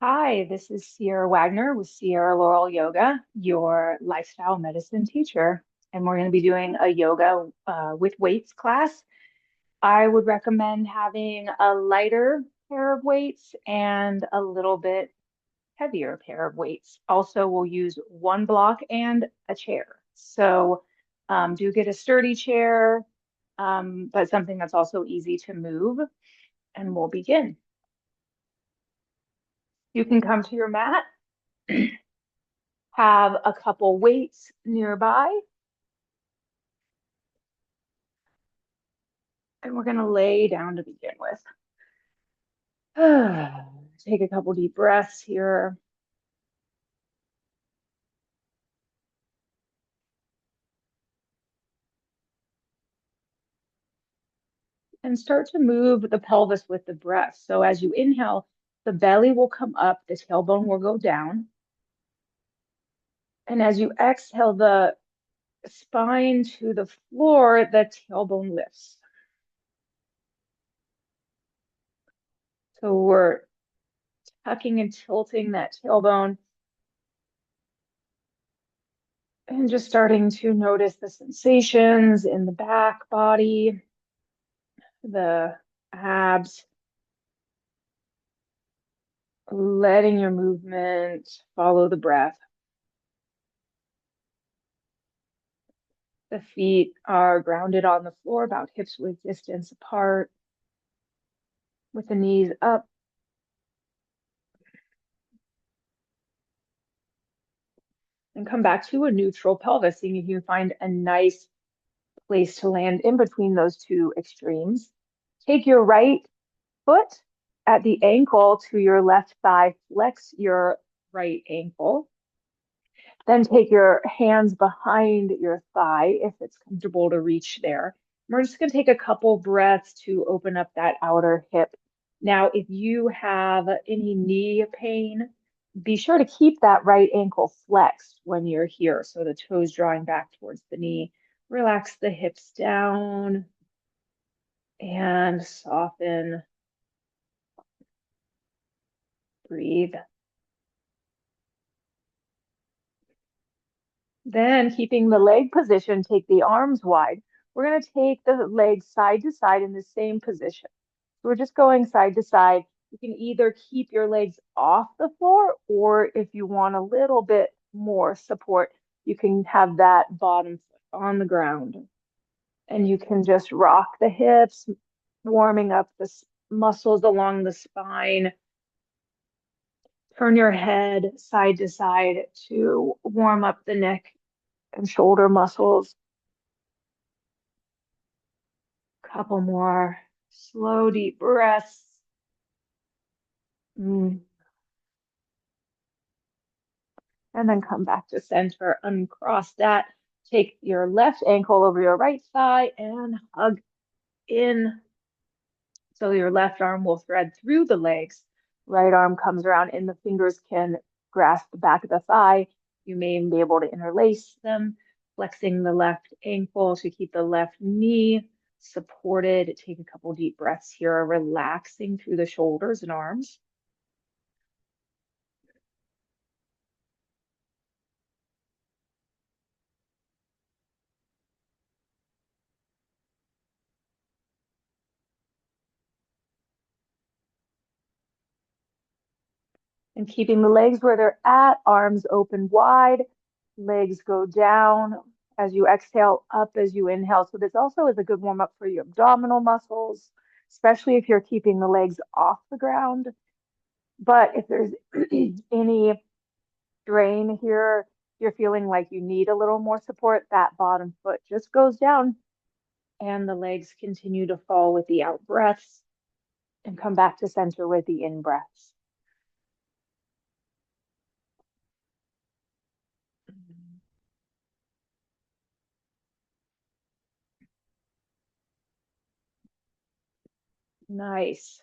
Hi, this is Sierra Wagner with Sierra Laurel Yoga, your lifestyle medicine teacher. And we're going to be doing a yoga with weights class. I would recommend having a lighter pair of weights and a little bit heavier pair of weights. Also, we'll use one block and a chair. So do get a sturdy chair, but something that's also easy to move. And we'll begin. You can come to your mat. Have a couple weights nearby, and we're going to lay down to begin with. Take a couple deep breaths here. And start to move the pelvis with the breath. So as you inhale, the belly will come up, the tailbone will go down. And as you exhale the spine to the floor, the tailbone lifts. So we're tucking and tilting that tailbone and just starting to notice the sensations in the back body, the abs, letting your movement follow the breath. The feet are grounded on the floor, about hips width distance apart, with the knees up. And come back to a neutral pelvis, seeing if you can find a nice place to land in between those two extremes. Take your right foot at the ankle to your left thigh, flex your right ankle. Then take your hands behind your thigh if it's comfortable to reach there. We're just going to take a couple breaths to open up that outer hip. Now, if you have any knee pain, be sure to keep that right ankle flexed when you're here. So the toes drawing back towards the knee. Relax the hips down and soften. Breathe. Then, keeping the leg position, take the arms wide. We're going to take the legs side to side in the same position. So we're just going side to side. You can either keep your legs off the floor, or if you want a little bit more support, you can have that bottom foot on the ground. And you can just rock the hips, warming up the muscles along the spine. Turn your head side to side to warm up the neck and shoulder muscles. Couple more slow, deep breaths. Mm. And then come back to center, uncross that. Take your left ankle over your right thigh and hug in. So your left arm will thread through the legs. Right arm comes around and the fingers can grasp the back of the thigh. You may be able to interlace them, flexing the left ankle to keep the left knee supported. Take a couple deep breaths here, relaxing through the shoulders and arms. And keeping the legs where they're at, arms open wide, legs go down as you exhale, up as you inhale. So this also is a good warm up for your abdominal muscles, especially if you're keeping the legs off the ground. But if there's any strain here, you're feeling like you need a little more support, that bottom foot just goes down and the legs continue to fall with the out breaths and come back to center with the in breaths. Nice.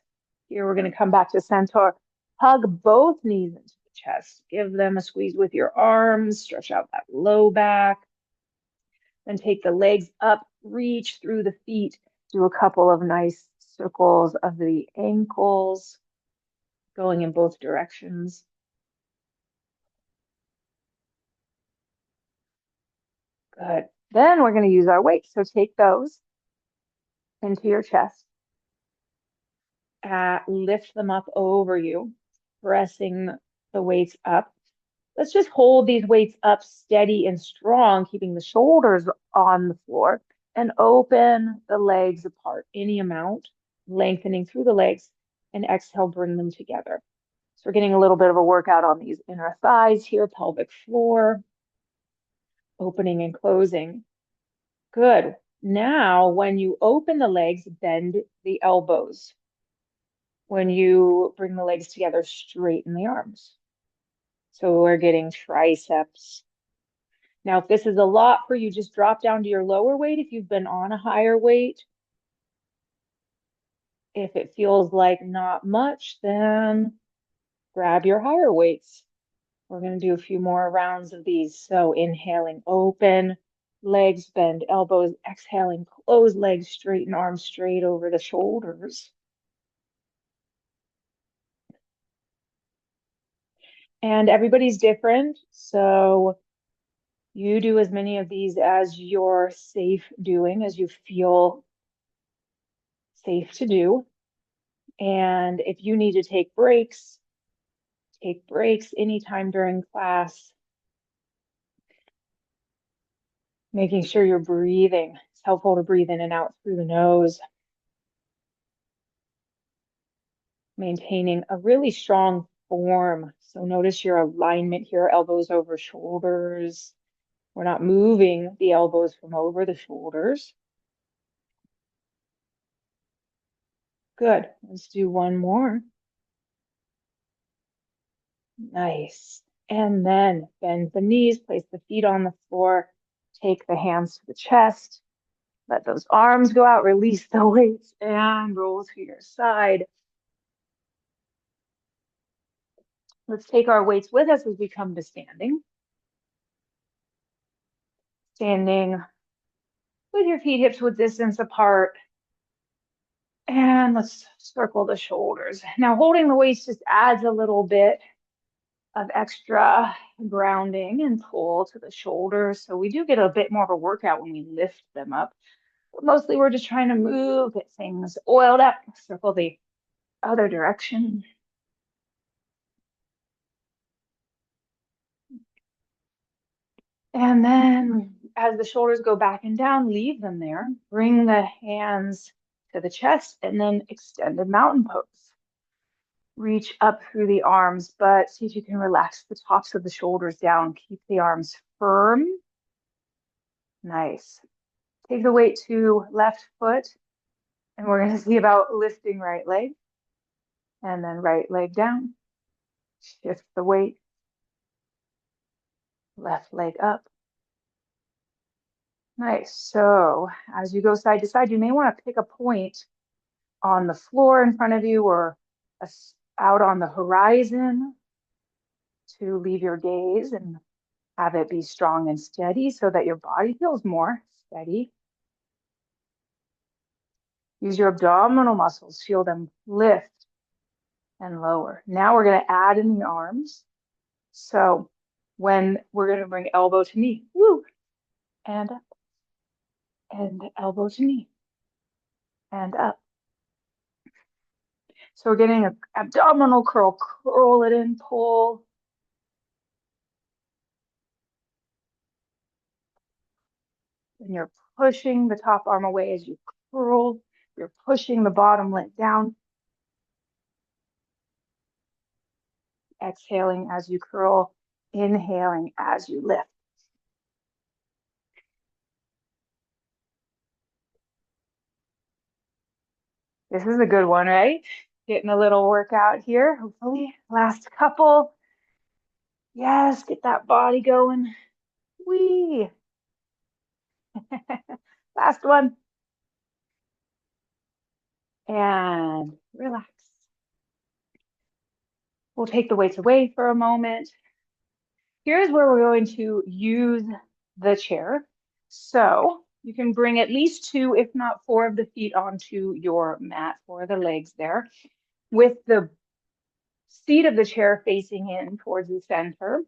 Here we're going to come back to centaur. Hug both knees into the chest. Give them a squeeze with your arms. Stretch out that low back. Then take the legs up, reach through the feet. Do a couple of nice circles of the ankles. going in both directions. Good. Then we're going to use our weights. So take those into your chest, lift them up over you, pressing the weights up. Let's just hold these weights up steady and strong, keeping the shoulders on the floor, and open the legs apart any amount, lengthening through the legs, and exhale, bring them together. So we're getting a little bit of a workout on these inner thighs here, pelvic floor, opening and closing. Good. Now, when you open the legs, bend the elbows. When you bring the legs together, straighten the arms. So we're getting triceps. Now, if this is a lot for you, just drop down to your lower weight if you've been on a higher weight. If it feels like not much, then grab your higher weights. We're going to do a few more rounds of these. So inhaling, open, legs bend, elbows, exhaling, close legs, straighten arms straight over the shoulders. And everybody's different, so you do as many of these as you're safe doing, as you feel safe to do. And if you need to take breaks anytime during class. Making sure you're breathing. It's helpful to breathe in and out through the nose. Maintaining a really strong form. So notice your alignment here, elbows over shoulders. We're not moving the elbows from over the shoulders. Good. Let's do one more. Nice. And then bend the knees, place the feet on the floor, take the hands to the chest, let those arms go out, release the weights, and roll to your side. Let's take our weights with us as we come to standing. Standing with your feet hips width distance apart. And let's circle the shoulders. Now, holding the weights just adds a little bit of extra grounding and pull to the shoulders. So we do get a bit more of a workout when we lift them up. But mostly we're just trying to move, get things oiled up, circle the other direction. And then as the shoulders go back and down, leave them there. Bring the hands to the chest and then extended mountain pose. Reach up through the arms, but see if you can relax the tops of the shoulders down. Keep the arms firm. Nice. Take the weight to left foot, and we're going to see about lifting right leg. And then right leg down. Shift the weight. Left leg up. Nice. So as you go side to side, you may want to pick a point on the floor in front of you or out on the horizon to leave your gaze and have it be strong and steady so that your body feels more steady. Use your abdominal muscles, feel them lift and lower. Now we're going to add in the arms. So when we're going to bring elbow to knee, woo, and up, and elbow to knee, and up. So we're getting an abdominal curl, curl it in, pull. And you're pushing the top arm away as you curl. You're pushing the bottom leg down. Exhaling as you curl, inhaling as you lift. This is a good one, right? Getting a little workout here, hopefully. Last couple. Yes, get that body going. Whee! Last one. And relax. We'll take the weights away for a moment. Here's where we're going to use the chair. So you can bring at least 2, if not 4 of the feet onto your mat for the legs there. With the seat of the chair facing in towards the center.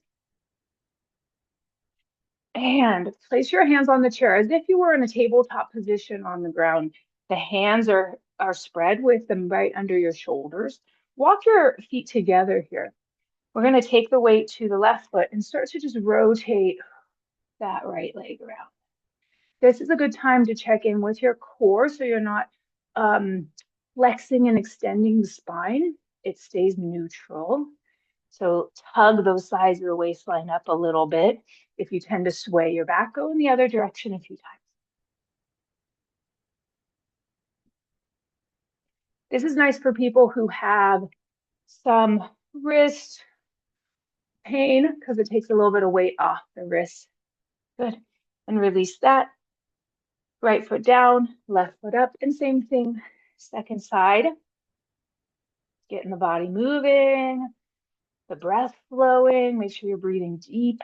And place your hands on the chair as if you were in a tabletop position on the ground. The hands are spread with them right under your shoulders. Walk your feet together here. We're going to take the weight to the left foot and start to just rotate that right leg around. This is a good time to check in with your core so you're not flexing and extending the spine. It stays neutral. So tug those sides of the waistline up a little bit. If you tend to sway your back, go in the other direction a few times. This is nice for people who have some wrist pain because it takes a little bit of weight off the wrist. Good. And release that. Right foot down, left foot up, and same thing, second side. Getting the body moving, the breath flowing. Make sure you're breathing deep.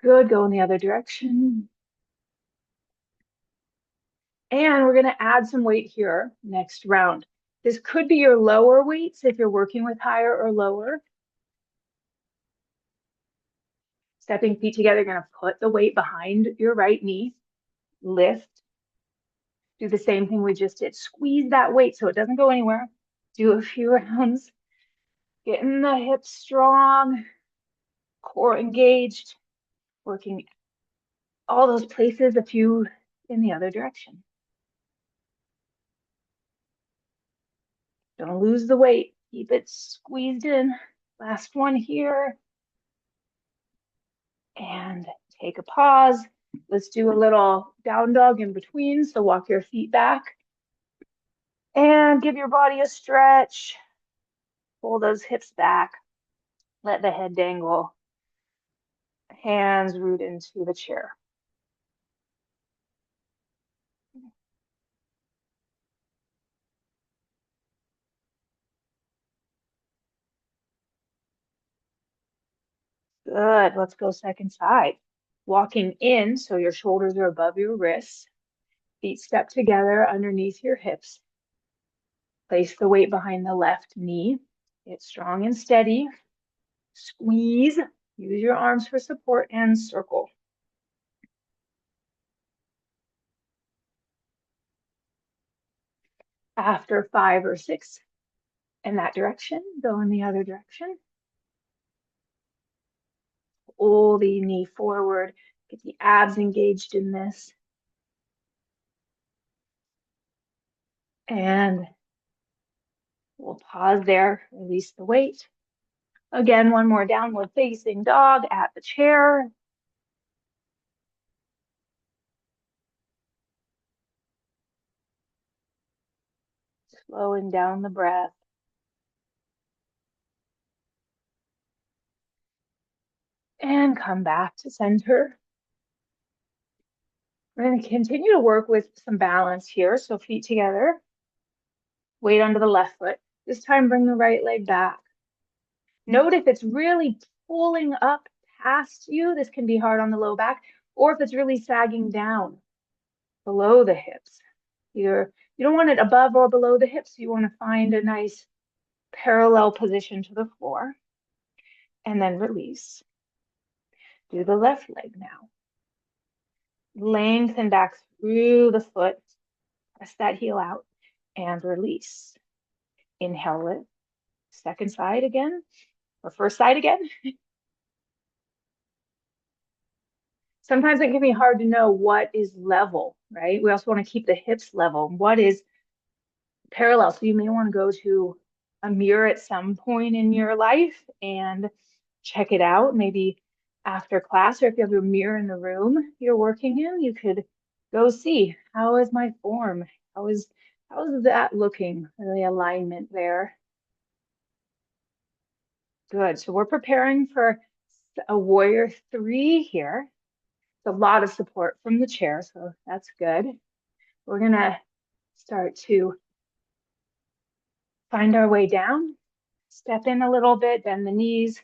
Good. Go in the other direction. And we're going to add some weight here next round. This could be your lower weights if you're working with higher or lower. Stepping feet together, you're going to put the weight behind your right knee. Lift. Do the same thing we just did. Squeeze that weight so it doesn't go anywhere. Do a few rounds. Getting the hips strong, core engaged, working all those places, a few in the other direction. Don't lose the weight. Keep it squeezed in. Last one here. And take a pause. Let's do a little down dog in between. So walk your feet back and give your body a stretch. Pull those hips back. Let the head dangle. Hands root into the chair. Good. Let's go second side. Walking in so your shoulders are above your wrists. Feet step together underneath your hips. Place the weight behind the left knee. Get strong and steady. Squeeze. Use your arms for support and circle. After 5 or 6 in that direction, go in the other direction. Pull the knee forward. Get the abs engaged in this. And we'll pause there, release the weight. Again, one more downward facing dog at the chair. Slowing down the breath. And come back to center. We're going to continue to work with some balance here. So feet together, weight under the left foot. This time, bring the right leg back. Note if it's really pulling up past you, this can be hard on the low back, or if it's really sagging down below the hips. You don't want it above or below the hips. You want to find a nice parallel position to the floor. And then release. Do the left leg now. Lengthen back through the foot. Press that heel out and release. Inhale, lift. Second side again, or first side again. Sometimes it can be hard to know what is level, right? We also want to keep the hips level. What is parallel? So you may want to go to a mirror at some point in your life and check it out. Maybe after class, or if you have a mirror in the room you're working in, you could go see, how is my form? How is that looking? The alignment there. Good. So we're preparing for a warrior 3 here. It's a lot of support from the chair, so that's good. We're going to start to find our way down. Step in a little bit, bend the knees,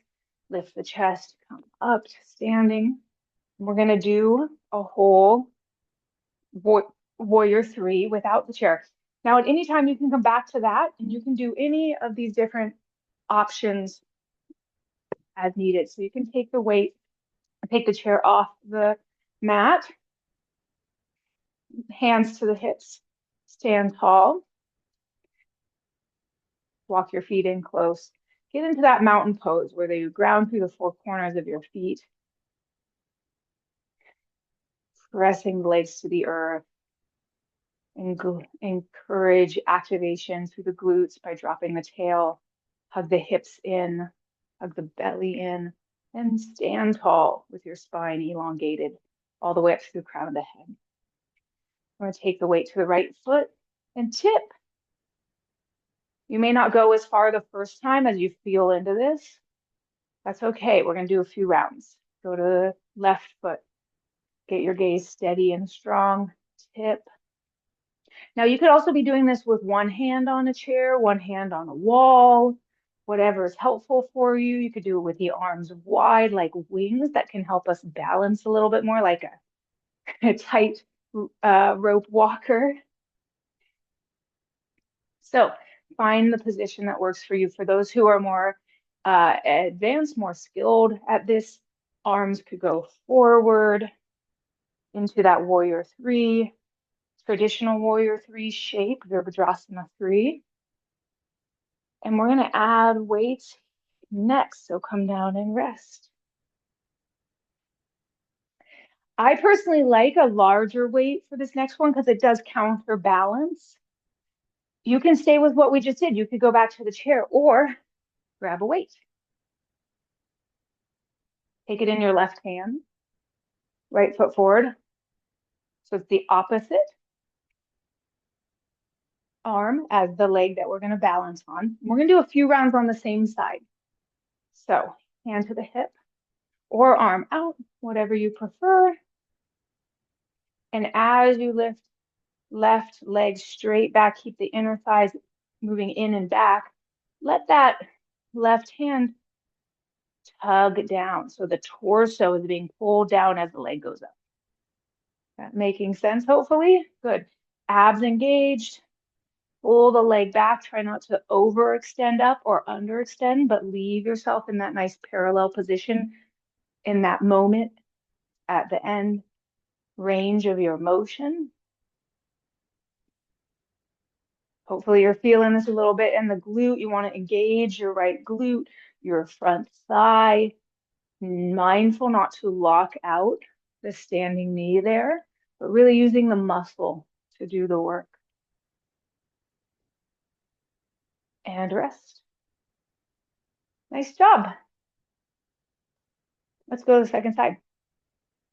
lift the chest, come up to standing. We're going to do a whole warrior 3 without the chair. Now, at any time, you can come back to that and you can do any of these different options as needed. So you can take the weight, take the chair off the mat, hands to the hips, stand tall, walk your feet in close. Get into that mountain pose where you ground through the four corners of your feet, pressing the legs to the earth. Encourage activation through the glutes by dropping the tail, hug the hips in, hug the belly in, and stand tall with your spine elongated all the way up to the crown of the head. We're going to take the weight to the right foot and tip. You may not go as far the first time as you feel into this. That's okay. We're going to do a few rounds. Go to the left foot. Get your gaze steady and strong. Tip. Now, you could also be doing this with one hand on a chair, one hand on a wall, whatever is helpful for you. You could do it with the arms wide like wings that can help us balance a little bit more like a tight rope walker. So find the position that works for you. For those who are more advanced, more skilled at this, arms could go forward into that warrior three, traditional warrior three shape, Virabhadrasana 3. And we're going to add weights next. So come down and rest. I personally like a larger weight for this next one because it does counterbalance. You can stay with what we just did. You could go back to the chair or grab a weight. Take it in your left hand, right foot forward. So it's the opposite arm as the leg that we're going to balance on. We're going to do a few rounds on the same side. So hand to the hip or arm out, whatever you prefer. And as you lift left leg straight back, keep the inner thighs moving in and back. Let that left hand tug down. So the torso is being pulled down as the leg goes up. That making sense, hopefully? Good. Abs engaged. Pull the leg back. Try not to overextend up or underextend, but leave yourself in that nice parallel position in that moment at the end range of your motion. Hopefully you're feeling this a little bit in the glute. You want to engage your right glute, your front thigh. Mindful not to lock out the standing knee there, but really using the muscle to do the work. And rest. Nice job. Let's go to the second side.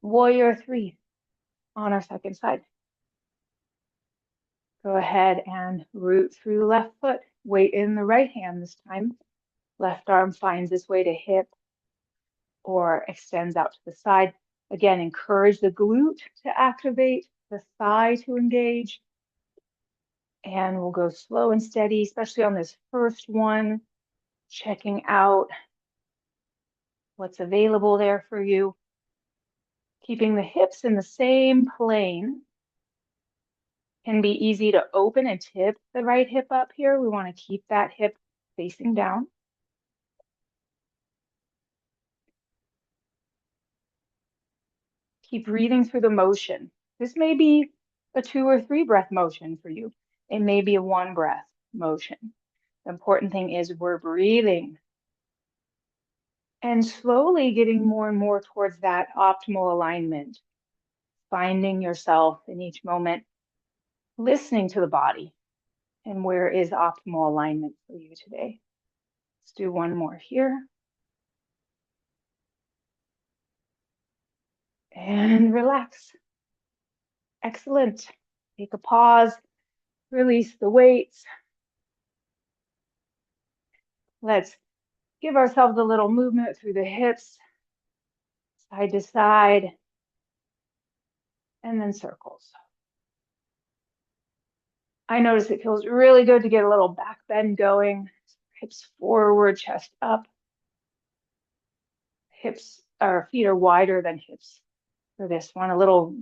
Warrior three on our second side. Go ahead and root through the left foot. Weight in the right hand this time. Left arm finds its way to hip or extends out to the side. Again, encourage the glute to activate, the thigh to engage. And we'll go slow and steady, especially on this first one, checking out what's available there for you. Keeping the hips in the same plane. Can be easy to open and tip the right hip up here. We want to keep that hip facing down. Keep breathing through the motion. This may be a 2 or 3 breath motion for you. It may be a 1 breath motion. The important thing is we're breathing and slowly getting more and more towards that optimal alignment, finding yourself in each moment, listening to the body and where is optimal alignment for you today. Let's do one more here. And relax. Excellent. Take a pause, release the weights. Let's give ourselves a little movement through the hips, side to side, and then circles. I notice it feels really good to get a little back bend going. Hips forward, chest up. Hips, our feet are wider than hips for this one. A little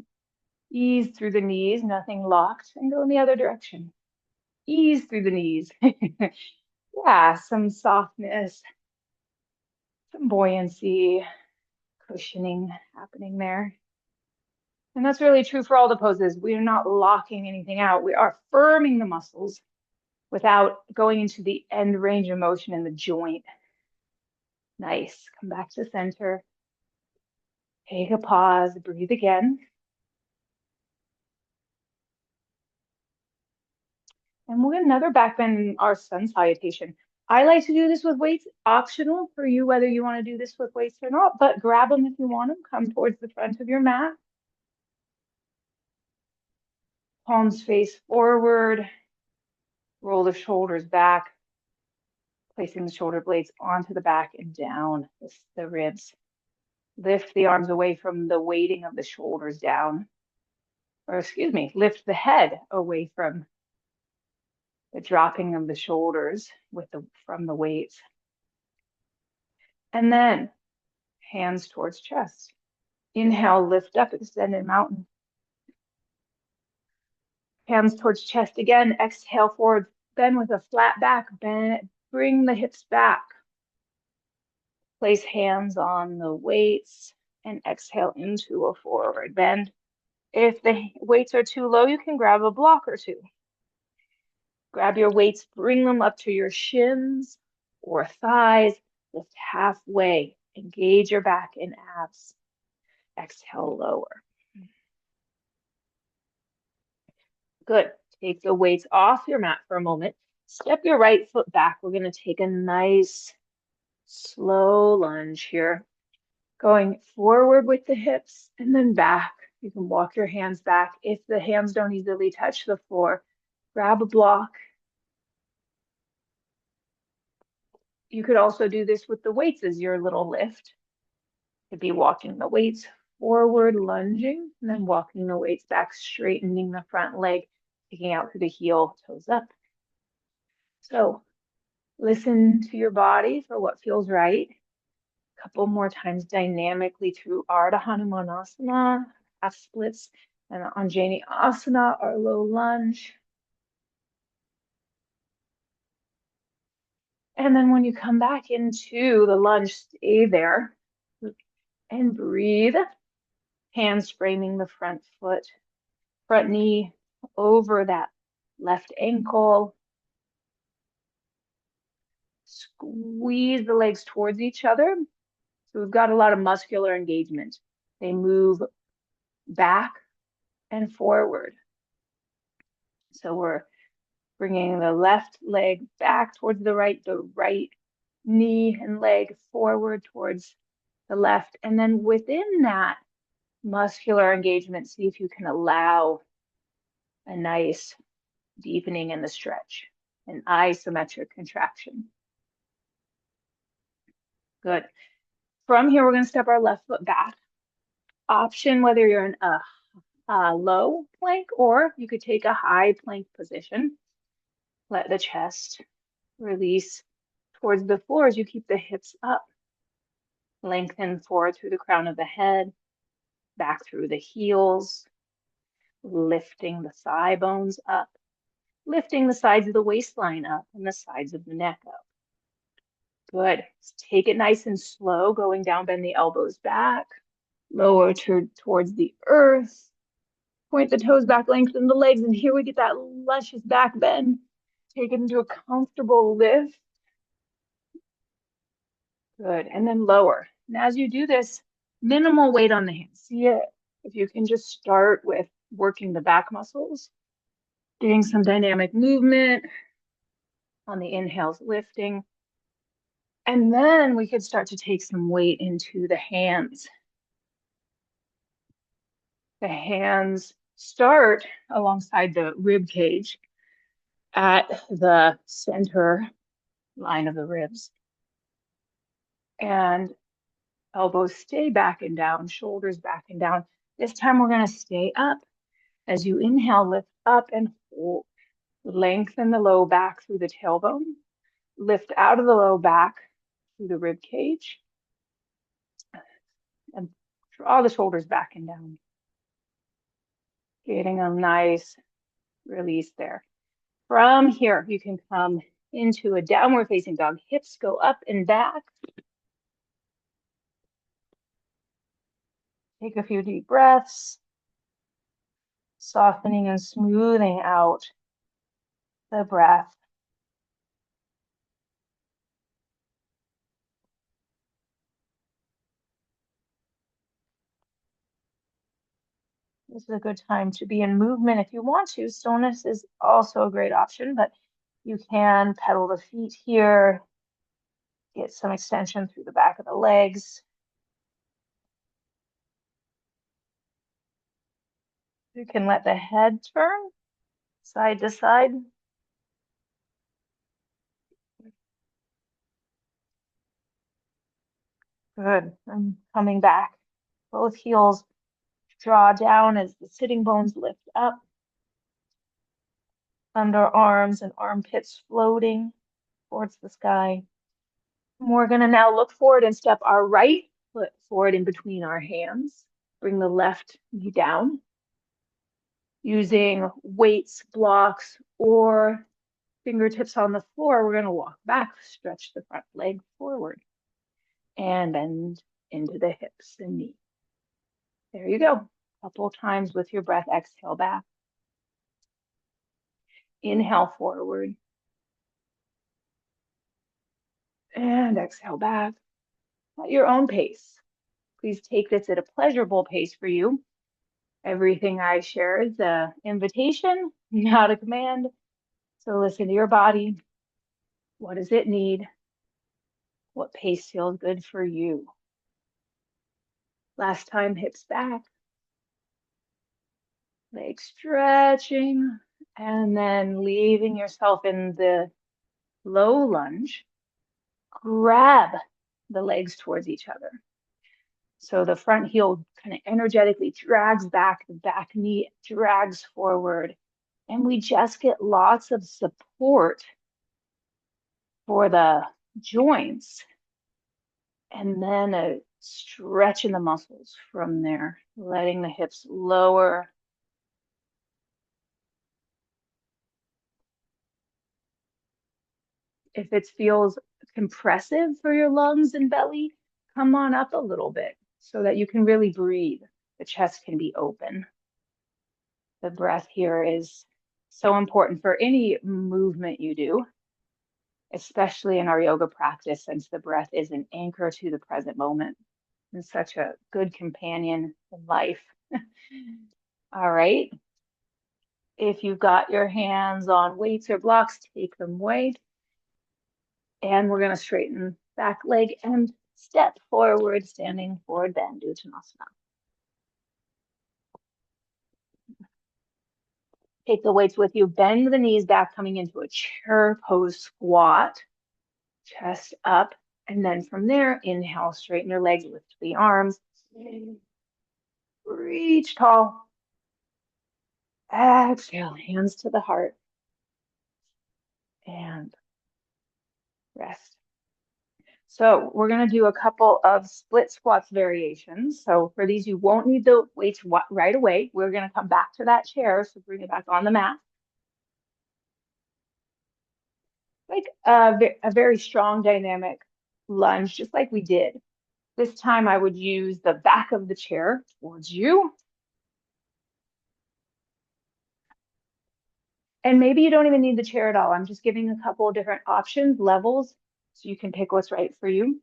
ease through the knees, nothing locked, and go in the other direction. Ease through the knees. Yeah, some softness, some buoyancy, cushioning happening there. And that's really true for all the poses. We are not locking anything out. We are firming the muscles without going into the end range of motion in the joint. Nice. Come back to center. Take a pause, breathe again. And we'll get another back bend in our sun salutation. I like to do this with weights, optional for you, whether you want to do this with weights or not, but grab them if you want them. Come towards the front of your mat. Palms face forward. Roll the shoulders back, placing the shoulder blades onto the back and down the ribs. Lift the arms away from the weighting of the shoulders down. Or excuse me, lift the head away from the dropping of the shoulders from the weights. And then hands towards chest. Inhale, lift up, extended mountain. Hands towards chest again. Exhale, forward bend with a flat back. Bend, bring the hips back. Place hands on the weights and exhale into a forward bend. If the weights are too low, you can grab a block or two. Grab your weights, bring them up to your shins or thighs. Lift halfway. Engage your back and abs. Exhale, lower. Good. Take the weights off your mat for a moment. Step your right foot back. We're going to take a nice slow lunge here. Going forward with the hips and then back. You can walk your hands back. If the hands don't easily touch the floor, grab a block. You could also do this with the weights as your little lift. Could be walking the weights forward, lunging, and then walking the weights back, straightening the front leg, taking out through the heel, toes up. So listen to your body for what feels right. A couple more times dynamically through Ardha Hanumanasana, half splits, and Anjani Asana, our low lunge. And then when you come back into the lunge, stay there and breathe. Hands framing the front foot, front knee over that left ankle. Squeeze the legs towards each other. So we've got a lot of muscular engagement. They move back and forward. So we're bringing the left leg back towards the right knee and leg forward towards the left. And then within that muscular engagement, see if you can allow a nice deepening in the stretch, an isometric contraction. Good. From here, we're going to step our left foot back. Option whether you're in a low plank or you could take a high plank position. Let the chest release towards the floor as you keep the hips up. Lengthen forward through the crown of the head, back through the heels, lifting the thigh bones up, lifting the sides of the waistline up and the sides of the neck up. Good. Take it nice and slow, going down, bend the elbows back, lower towards the earth, point the toes back, lengthen the legs, and here we get that luscious back bend. Take it into a comfortable lift. Good, and then lower. And as you do this, minimal weight on the hands. See it? If you can just start with working the back muscles, doing some dynamic movement on the inhales, lifting. And then we could start to take some weight into the hands. The hands start alongside the rib cage at the center line of the ribs. And elbows stay back and down, shoulders back and down. This time we're going to stay up. As you inhale, lift up and hold. Lengthen the low back through the tailbone. Lift out of the low back through the rib cage. And draw the shoulders back and down. Getting a nice release there. From here, you can come into a downward facing dog. Hips go up and back. Take a few deep breaths, softening and smoothing out the breath. This is a good time to be in movement if you want to. Stillness is also a great option, but you can pedal the feet here, get some extension through the back of the legs. You can let the head turn side to side. Good. And coming back. Both heels draw down as the sitting bones lift up. Underarms and armpits floating towards the sky. We're going to now look forward and step our right foot forward in between our hands. Bring the left knee down. Using weights, blocks, or fingertips on the floor, we're going to walk back, stretch the front leg forward, and bend into the hips and knee. There you go. A couple times with your breath. Exhale back. Inhale forward. And exhale back at your own pace. Please take this at a pleasurable pace for you. Everything I share is an invitation, not a command. So listen to your body. What does it need? What pace feels good for you? Last time, hips back, legs stretching, and then leaving yourself in the low lunge. Grab the legs towards each other. So the front heel kind of energetically drags back, the back knee drags forward, and we just get lots of support for the joints, and then a stretch in the muscles from there, letting the hips lower. If it feels compressive for your lungs and belly, come on up a little bit so that you can really breathe. The chest can be open. The breath here is so important for any movement you do, especially in our yoga practice, since the breath is an anchor to the present moment and such a good companion in life. All right. If you've got your hands on weights or blocks, take them away. And we're going to straighten back leg and step forward, standing forward bend, Uttanasana. Take the weights with you, bend the knees back, coming into a chair pose squat, chest up. And then from there, inhale, straighten your legs, lift the arms, reach tall. Exhale, hands to the heart, and rest. So we're going to do a couple of split squats variations. So for these, you won't need the weights right away. We're going to come back to that chair. So bring it back on the mat. Like a very strong dynamic lunge, just like we did. This time I would use the back of the chair towards you. And maybe you don't even need the chair at all. I'm just giving a couple of different options, levels, so you can pick what's right for you.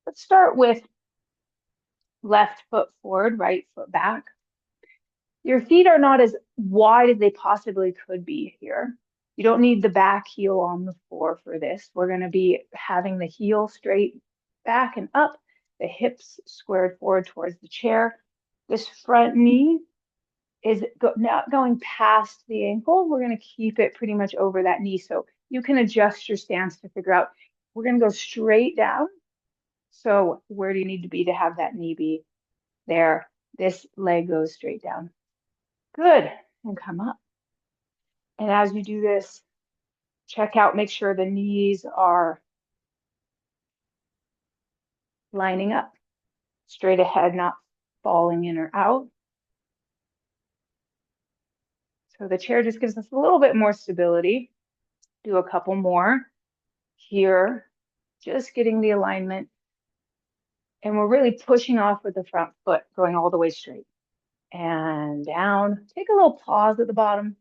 Let's start with left foot forward, right foot back. Your feet are not as wide as they possibly could be here. You don't need the back heel on the floor for this. We're going to be having the heel straight back and up, the hips squared forward towards the chair. This front knee is not going past the ankle. We're going to keep it pretty much over that knee. So you can adjust your stance to figure out, we're going to go straight down. So where do you need to be to have that knee be? There. This leg goes straight down. Good. And come up. And as you do this, check out, make sure the knees are lining up, straight ahead, not falling in or out. So the chair just gives us a little bit more stability. Do a couple more here, just getting the alignment. And we're really pushing off with the front foot, going all the way straight. And down. Take a little pause at the bottom.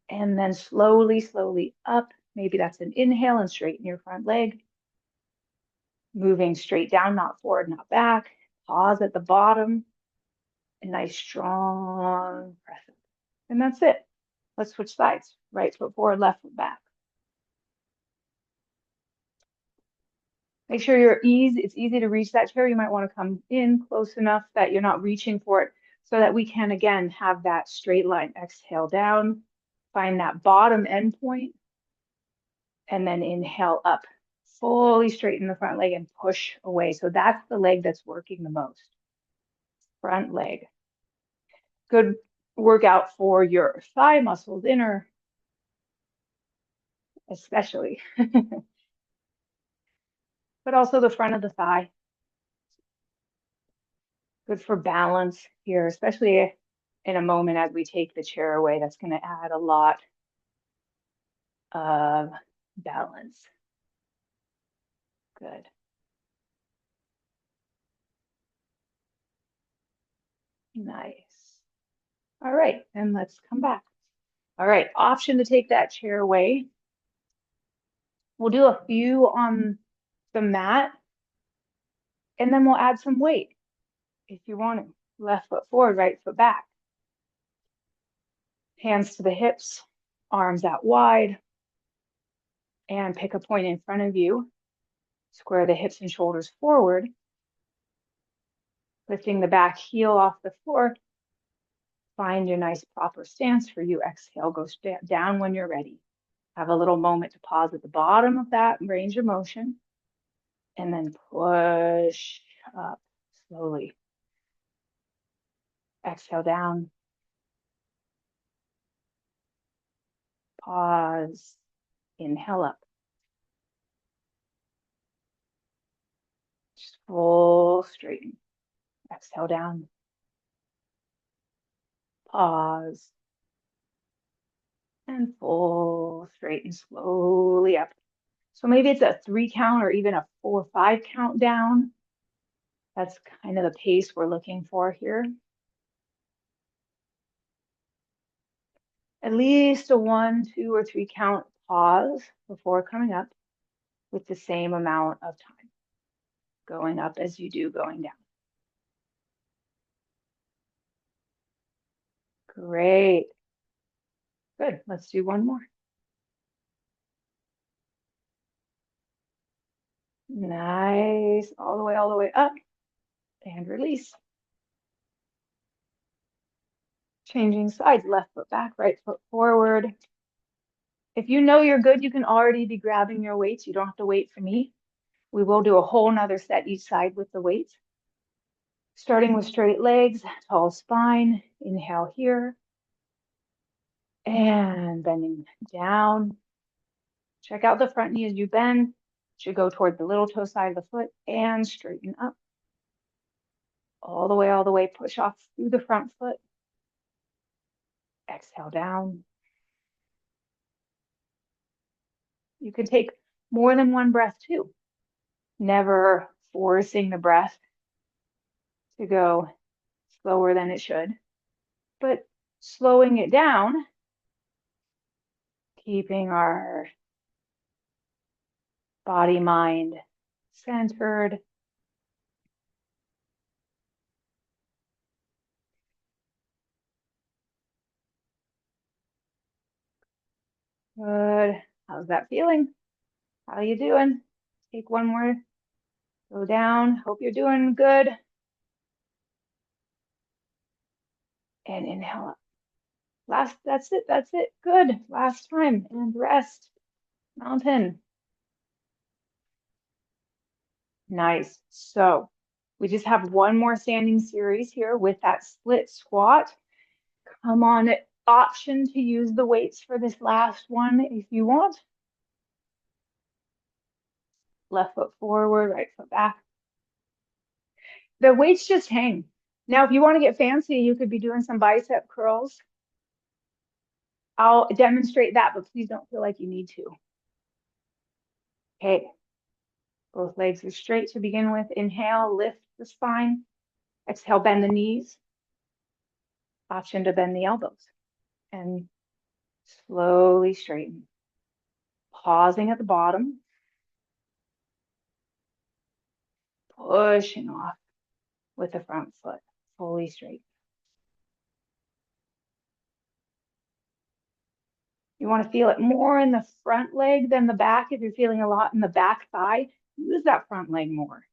And then slowly, slowly up. Maybe that's an inhale and straighten your front leg. Moving straight down, not forward, not back. Pause at the bottom. A nice strong breath. And that's it. Let's switch sides. Right foot forward, left foot back. Make sure it's easy to reach that chair. You might want to come in close enough that you're not reaching for it so that we can, again, have that straight line. Exhale down, find that bottom end point, and then inhale up. Fully straighten the front leg and push away. So that's the leg that's working the most. Front leg. Good workout for your thigh muscles, inner, especially, but also the front of the thigh. Good for balance here, especially in a moment as we take the chair away. That's going to add a lot of balance. Good. Nice. All right, and let's come back. All right, option to take that chair away. We'll do a few on the mat, and then we'll add some weight if you want to. Left foot forward, right foot back. Hands to the hips, arms out wide, and pick a point in front of you. Square the hips and shoulders forward, lifting the back heel off the floor. Find your nice proper stance for you. Exhale, go down when you're ready. Have a little moment to pause at the bottom of that range of motion, and then push up slowly. Exhale down. Pause. Inhale up. Just full straighten. Exhale down. Pause. And full straighten slowly up. So maybe it's a 3 count or even a 4 or 5 count down. That's kind of the pace we're looking for here. At least a 1, 2, or 3 count pause before coming up with the same amount of time going up as you do going down. Great. Good. Let's do one more. Nice. All the way up and release. Changing sides, left foot back, right foot forward. If you know you're good, you can already be grabbing your weights. You don't have to wait for me. We will do a whole nother set each side with the weights. Starting with straight legs, tall spine. Inhale here. And bending down. Check out the front knee as you bend. Should go toward the little toe side of the foot and straighten up. All the way, push off through the front foot. Exhale down. You can take more than one breath too. Never forcing the breath to go slower than it should, but slowing it down, keeping our body, mind centered. Good. How's that feeling? How are you doing? Take one more. Go down. Hope you're doing good. And inhale up. That's it. Good. Last time. And rest. Mountain. Nice. So we just have one more standing series here with that split squat. Come on, option to use the weights for this last one if you want. Left foot forward, right foot back. The weights just hang. Now, if you want to get fancy, you could be doing some bicep curls. I'll demonstrate that, but please don't feel like you need to. Okay, both legs are straight to begin with. Inhale, lift the spine. Exhale, bend the knees. Option to bend the elbows. And slowly straighten. Pausing at the bottom. Pushing off with the front foot, fully straight. You want to feel it more in the front leg than the back. If you're feeling a lot in the back thigh, use that front leg more.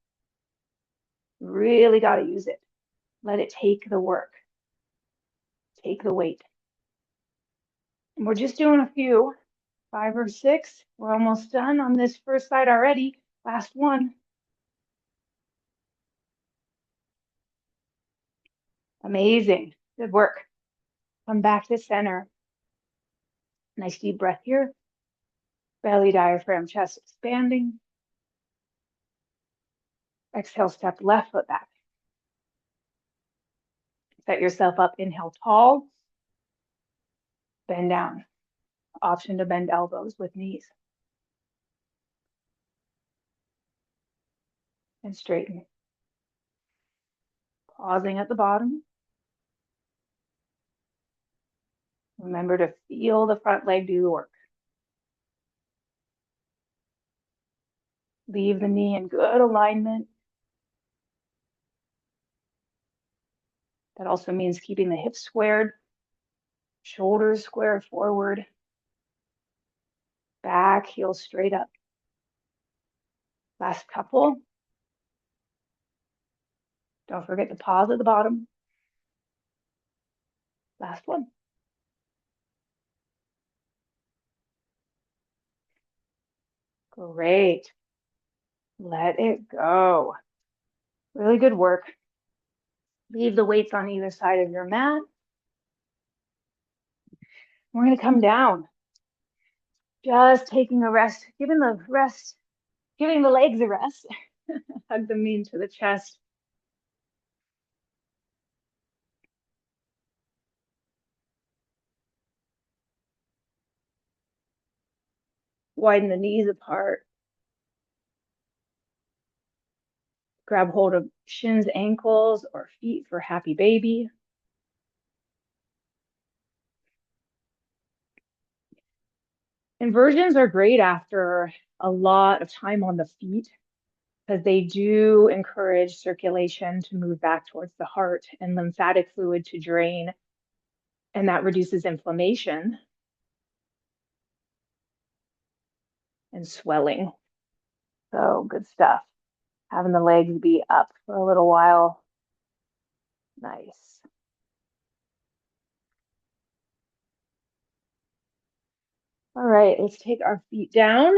Really got to use it. Let it take the work. Take the weight. And we're just doing a few, 5 or 6. We're almost done on this first side already. Last one. Amazing. Good work. Come back to center. Nice deep breath here. Belly, diaphragm, chest expanding. Exhale, step left foot back. Set yourself up. Inhale, tall. Bend down. Option to bend elbows with knees. And straighten. Pausing at the bottom. Remember to feel the front leg do the work. Leave the knee in good alignment. That also means keeping the hips squared, shoulders square forward, back, heels straight up. Last couple. Don't forget to pause at the bottom. Last one. Great. Let it go. Really good work. Leave the weights on either side of your mat. We're going to come down. Just taking a rest, giving the legs a rest. Hug the knee into the chest. Widen the knees apart. Grab hold of shins, ankles, or feet for happy baby. Inversions are great after a lot of time on the feet because they do encourage circulation to move back towards the heart and lymphatic fluid to drain, and that reduces inflammation and swelling. So good stuff. Having the legs be up for a little while. Nice. All right, let's take our feet down,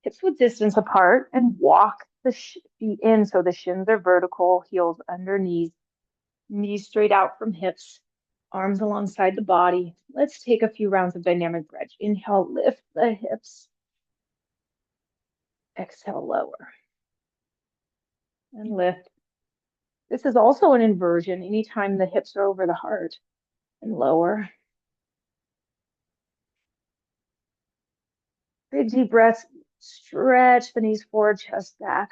hips width distance apart, and walk the feet in so the shins are vertical, heels under knees, knees straight out from hips, arms alongside the body. Let's take a few rounds of dynamic bridge. Inhale, lift the hips. Exhale, lower. And lift. This is also an inversion anytime the hips are over the heart. And lower. Big deep breaths. Stretch the knees forward, chest back.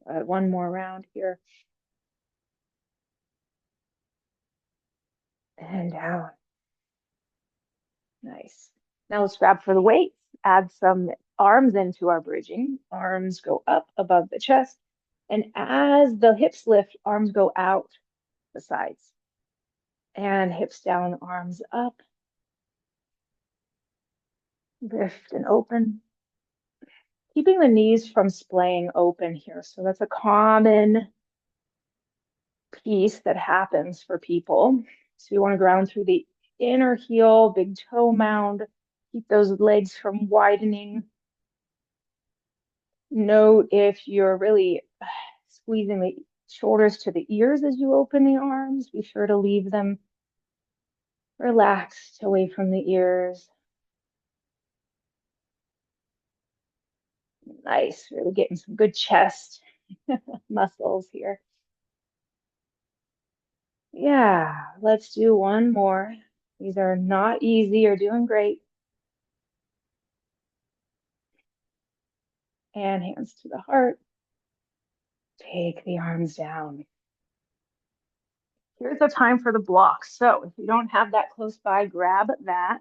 One more round here. And down. Nice. Now let's grab for the weights. Add some arms into our bridging. Arms go up above the chest. And as the hips lift, arms go out the sides. And hips down, arms up. Lift and open. Keeping the knees from splaying open here. So that's a common piece that happens for people. So you want to ground through the inner heel, big toe mound. Keep those legs from widening. Note if you're really squeezing the shoulders to the ears as you open the arms, be sure to leave them relaxed away from the ears. Nice, really getting some good chest muscles here. Yeah, let's do one more. These are not easy. You're doing great. And hands to the heart. Take the arms down. Here's the time for the block. So if you don't have that close by, grab that.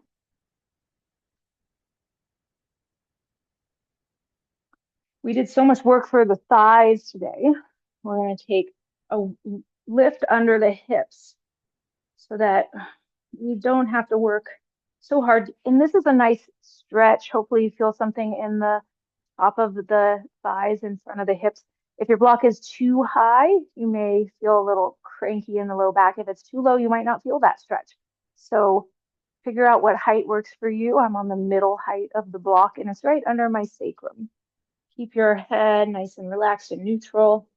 We did so much work for the thighs today. We're going to take a lift under the hips so that we don't have to work so hard. And this is a nice stretch. Hopefully you feel something in the top of the thighs in front of the hips. If your block is too high, you may feel a little cranky in the low back. If it's too low, you might not feel that stretch. So figure out what height works for you. I'm on the middle height of the block and it's right under my sacrum. Keep your head nice and relaxed and neutral.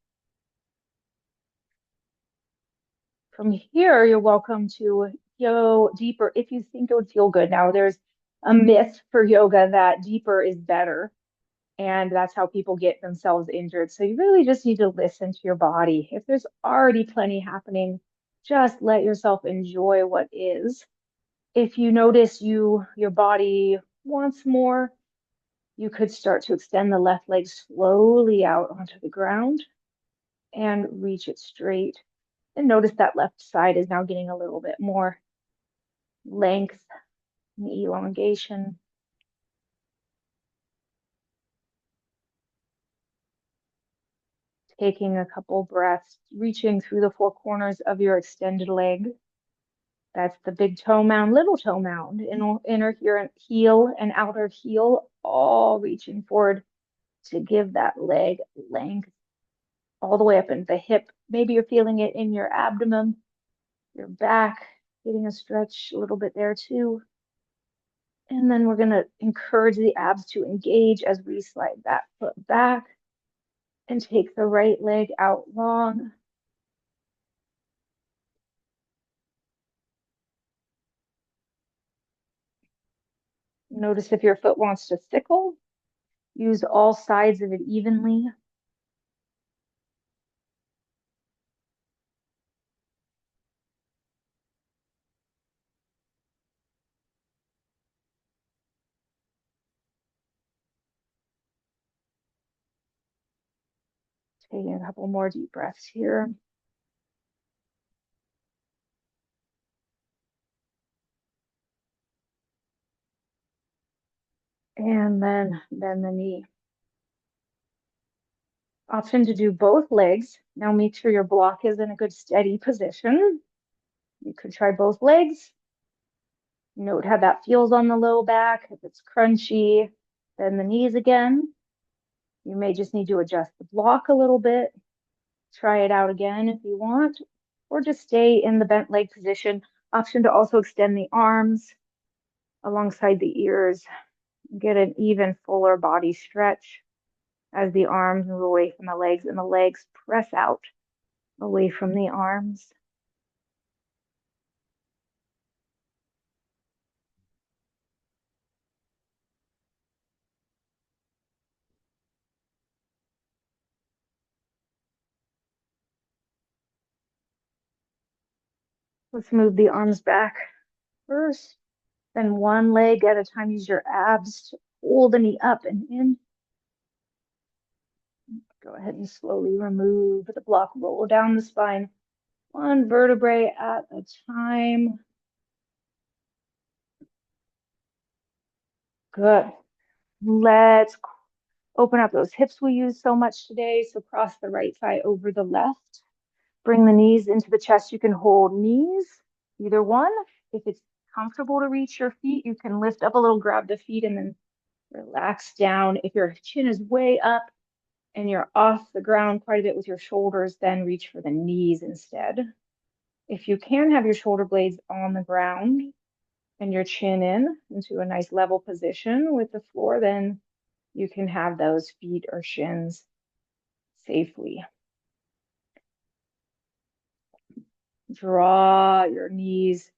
From here, you're welcome to go deeper if you think it would feel good. Now, there's a myth for yoga that deeper is better, and that's how people get themselves injured. So you really just need to listen to your body. If there's already plenty happening, just let yourself enjoy what is. If you notice your body wants more, you could start to extend the left leg slowly out onto the ground and reach it straight. And notice that left side is now getting a little bit more length and elongation. Taking a couple breaths, reaching through the four corners of your extended leg. That's the big toe mound, little toe mound, inner heel and outer heel, all reaching forward to give that leg length all the way up into the hip. Maybe you're feeling it in your abdomen, your back, getting a stretch a little bit there too. And then we're going to encourage the abs to engage as we slide that foot back and take the right leg out long. Notice if your foot wants to sickle, use all sides of it evenly. Taking a couple more deep breaths here. And then bend the knee. Option to do both legs. Now make sure your block is in a good steady position. You could try both legs. Note how that feels on the low back. If it's crunchy, bend the knees again. You may just need to adjust the block a little bit. Try it out again if you want, or just stay in the bent leg position. Option to also extend the arms alongside the ears. Get an even fuller body stretch as the arms move away from the legs and the legs press out away from the arms. Let's move the arms back first. Then one leg at a time, use your abs to pull the knee up and in. Go ahead and slowly remove the block, roll down the spine, one vertebrae at a time. Good. Let's open up those hips we used so much today. So cross the right thigh over the left. Bring the knees into the chest. You can hold knees, either one. If it's comfortable to reach your feet, you can lift up a little, grab the feet, and then relax down. If your chin is way up and you're off the ground quite a bit with your shoulders, then reach for the knees instead. If you can have your shoulder blades on the ground and your chin in into a nice level position with the floor, then you can have those feet or shins safely. Draw your knees,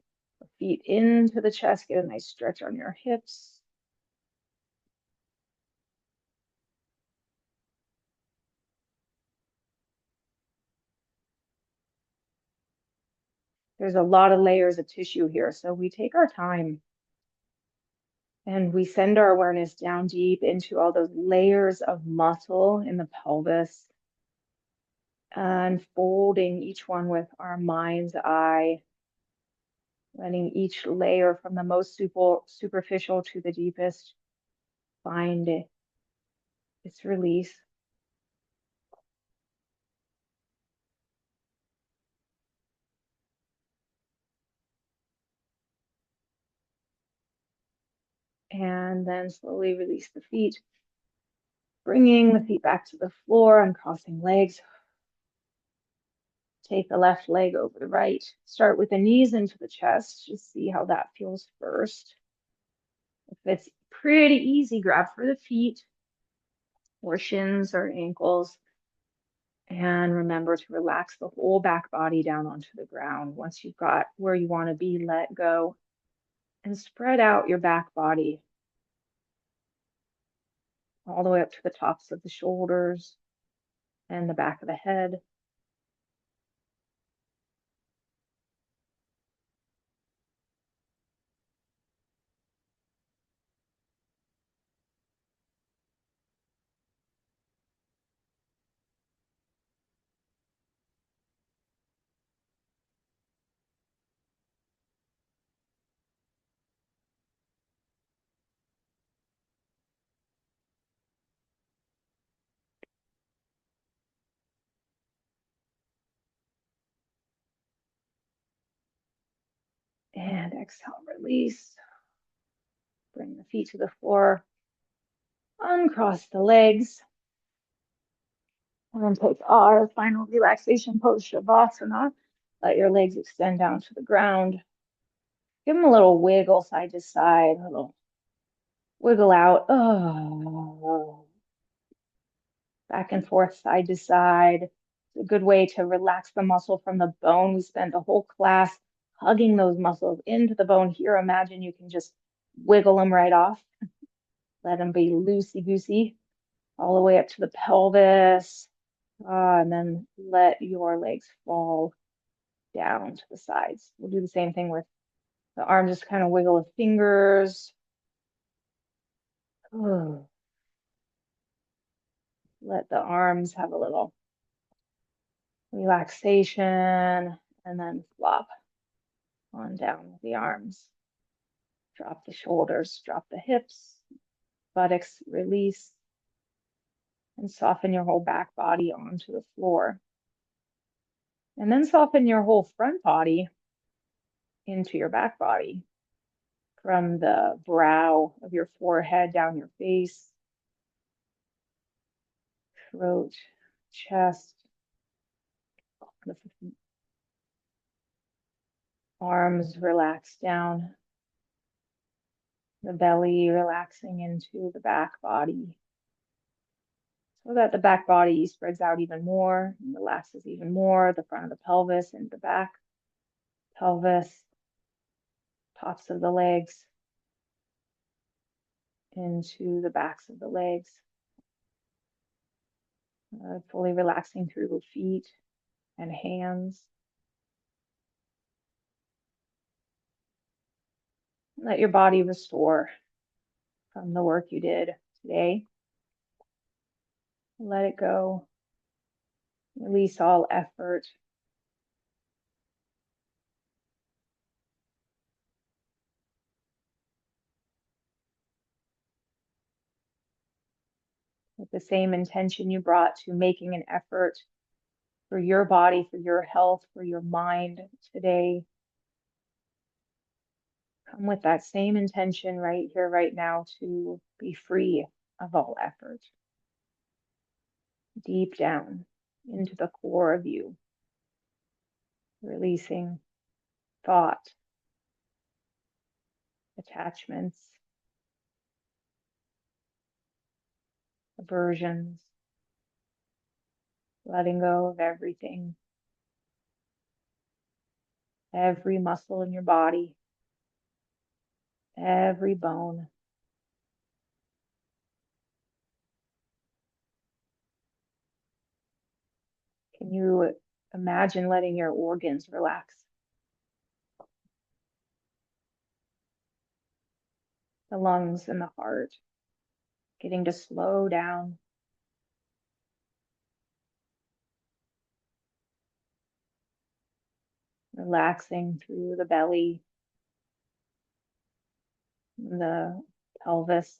feet into the chest, get a nice stretch on your hips. There's a lot of layers of tissue here, so we take our time and we send our awareness down deep into all those layers of muscle in the pelvis, unfolding each one with our mind's eye, letting each layer from the most superficial to the deepest find its release. And then slowly release the feet, bringing the feet back to the floor, uncrossing legs. Take the left leg over the right. Start with the knees into the chest. Just see how that feels first. If it's pretty easy, grab for the feet or shins or ankles. And remember to relax the whole back body down onto the ground. Once you've got where you want to be, let go and spread out your back body all the way up to the tops of the shoulders and the back of the head. And exhale, release. Bring the feet to the floor. Uncross the legs. And then take our final relaxation pose, Shavasana. Let your legs extend down to the ground. Give them a little wiggle side to side, a little wiggle out. Oh, back and forth, side to side. It's a good way to relax the muscle from the bone. We spent a whole class hugging those muscles into the bone. Here, imagine you can just wiggle them right off. Let them be loosey-goosey all the way up to the pelvis. And then let your legs fall down to the sides. We'll do the same thing with the arms, just kind of wiggle the fingers. Oh. Let the arms have a little relaxation and then flop on down with the arms. Drop the shoulders, drop the hips, buttocks release, and soften your whole back body onto the floor. And then soften your whole front body into your back body, from the brow of your forehead down your face, throat, chest, the arms relax down, the belly relaxing into the back body, so that the back body spreads out even more and relaxes even more, the front of the pelvis and the back pelvis, tops of the legs into the backs of the legs, fully relaxing through the feet and hands. Let your body restore from the work you did today. Let it go. Release all effort. With the same intention you brought to making an effort for your body, for your health, for your mind today. Come with that same intention right here, right now, to be free of all effort. Deep down into the core of you, releasing thought, attachments, aversions, letting go of everything, every muscle in your body, every bone. Can you imagine letting your organs relax? the lungs and the heart, getting to slow down. Relaxing through the belly, the pelvis.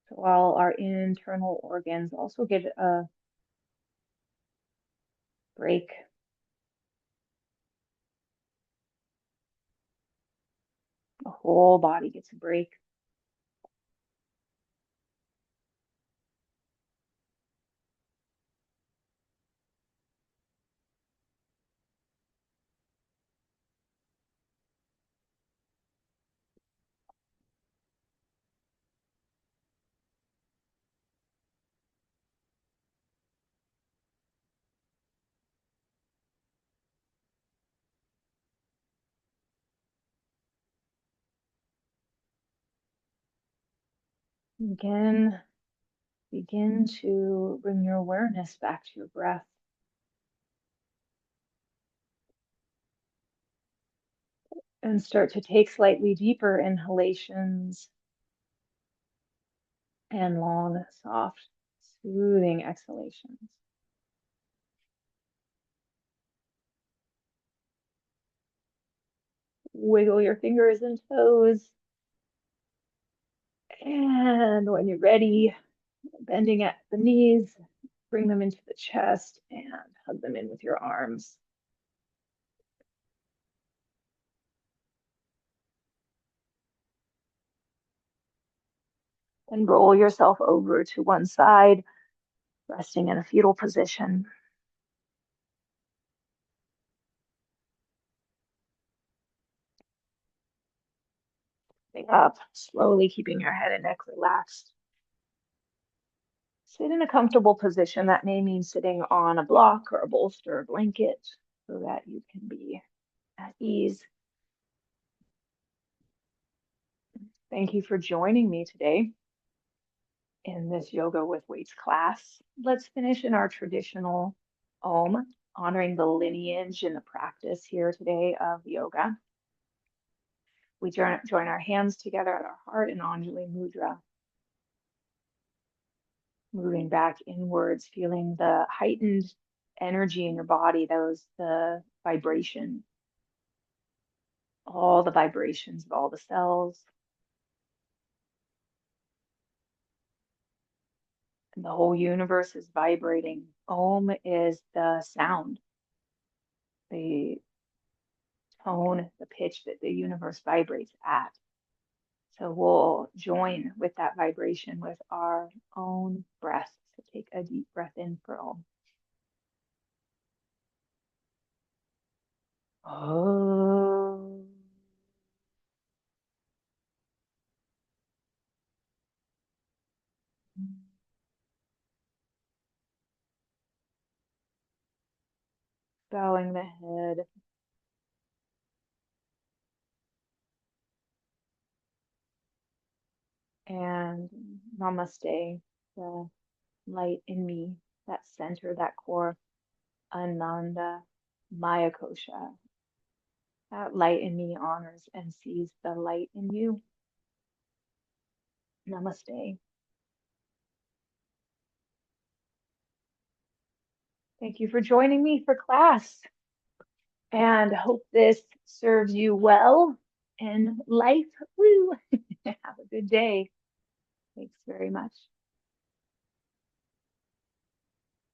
So all our internal organs also get a break. The whole body gets a break. Again, begin to bring your awareness back to your breath. And start to take slightly deeper inhalations and long, soft, soothing exhalations. Wiggle your fingers and toes. And when you're ready, bending at the knees, bring them into the chest and hug them in with your arms. And roll yourself over to one side, resting in a fetal position. Sitting up, slowly keeping your head and neck relaxed. Sit in a comfortable position. That may mean sitting on a block or a bolster or blanket so that you can be at ease. Thank you for joining me today in this Yoga with Weights class. Let's finish in our traditional Om, honoring the lineage and the practice here today of yoga. We join our hands together at our heart in Anjali Mudra. Moving back inwards, feeling the heightened energy in your body, the vibration, all the vibrations of all the cells. And the whole universe is vibrating. Om is the sound, the tone, the pitch that the universe vibrates at. So we'll join with that vibration with our own breath. So take a deep breath in for Om. Oh. Bowing the head. And namaste, the light in me, that center, that core, Ananda Maya Kosha. That light in me honors and sees the light in you. Namaste. Thank you for joining me for class, and hope this serves you well in life. Woo! Have a good day. Thanks very much.